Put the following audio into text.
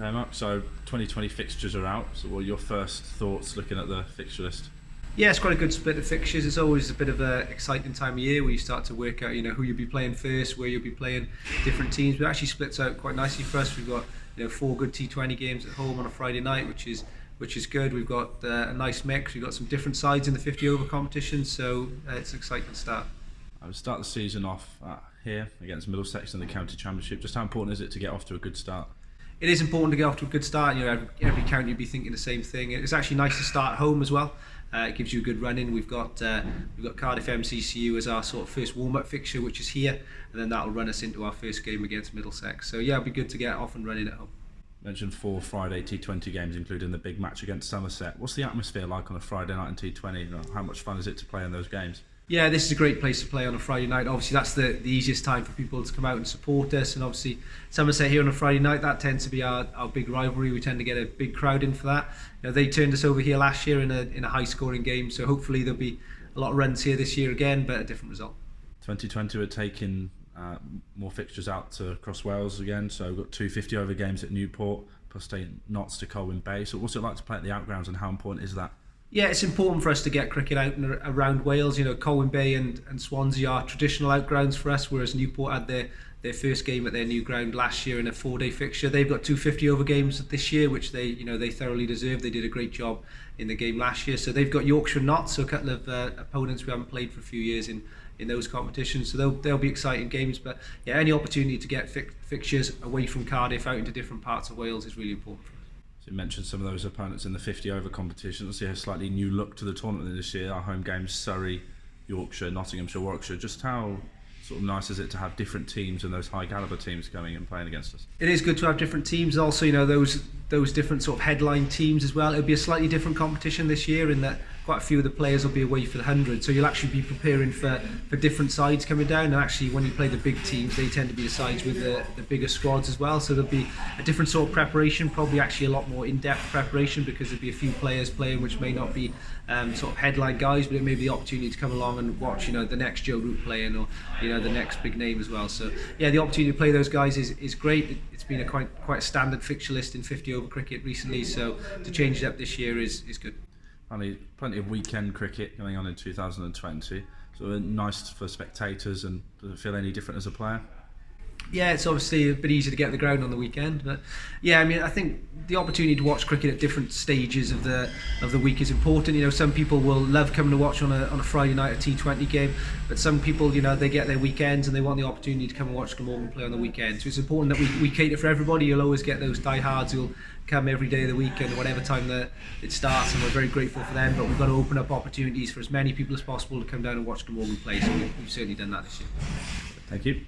Mark, so 2020 fixtures are out. So what are your first thoughts looking at the fixture list? Yeah, it's quite a good split of fixtures. It's always a bit of an exciting time of year where you start to work out, who you'll be playing first, where you'll be playing different teams. But it actually splits out quite nicely for us. We've got 4 good T20 games at home on a Friday night, which is good. We've got a nice mix. We've got some different sides in the 50 over competition, so it's an exciting start. I would start the season off here against Middlesex in the county championship. Just how important is it to get off to a good start? It is important to get off to a good start. Every county you'd be thinking the same thing. It's actually nice to start at home as well. It gives you a good run in. We've got Cardiff MCCU as our sort of first warm-up fixture, which is here, and then that'll run us into our first game against Middlesex. So yeah, it'll be good to get off and running at home. You mentioned 4 Friday T20 games, including the big match against Somerset. What's the atmosphere like on a Friday night in T20? How much fun is it to play in those games? Yeah, this is a great place to play on a Friday night. Obviously, that's the easiest time for people to come out and support us. And obviously, Somerset here on a Friday night, that tends to be our big rivalry. We tend to get a big crowd in for that. They turned us over here last year in a high-scoring game, so hopefully there'll be a lot of runs here this year again, but a different result. 2020 we're taking more fixtures out to across Wales again, so we've got 2 50-over games at Newport, plus 8 knots to Colwyn Bay. So what's it like to play at the outgrounds, and how important is that? Yeah, it's important for us to get cricket out and around Wales. Colwyn Bay and Swansea are traditional outgrounds for us, whereas Newport had their first game at their new ground last year in a 4-day fixture. They've got 2 50-over games this year, which they thoroughly deserve. They did a great job in the game last year. So they've got Yorkshire knots, so a couple of opponents we haven't played for a few years in those competitions. So they'll be exciting games. But yeah, any opportunity to get fixtures away from Cardiff out into different parts of Wales is really important for us. So you mentioned some of those opponents in the 50-over competition. Obviously a slightly new look to the tournament this year. Our home games: Surrey, Yorkshire, Nottinghamshire, Warwickshire. Just how sort of nice is it to have different teams and those high calibre teams coming and playing against us? It is good to have different teams. Also, those different sort of headline teams as well. It'll be a slightly different competition this year in that quite a few of the players will be away for the 100, so you'll actually be preparing for different sides coming down. And actually, when you play the big teams, they tend to be the sides with the bigger squads as well, so there'll be a different sort of preparation, probably actually a lot more in-depth preparation, because there'll be a few players playing which may not be sort of headline guys, but it may be the opportunity to come along and watch the next Joe Root playing, or the next big name as well. So yeah, the opportunity to play those guys is great. It's been quite a standard fixture list in 50-over cricket recently, so to change it up this year is good. Plenty of weekend cricket going on in 2020, so nice for spectators. And does it feel any different as a player? Yeah, it's obviously a bit easier to get to the ground on the weekend, but yeah, I think the opportunity to watch cricket at different stages of the week is important. Some people will love coming to watch on a Friday night a T20 game, but some people, they get their weekends and they want the opportunity to come and watch Glamorgan play on the weekend. So it's important that we cater for everybody. You'll always get those diehards who'll come every day of the week and whatever time that it starts, and we're very grateful for them, but we've got to open up opportunities for as many people as possible to come down and watch Glamorgan play, so we've certainly done that this year. Thank you.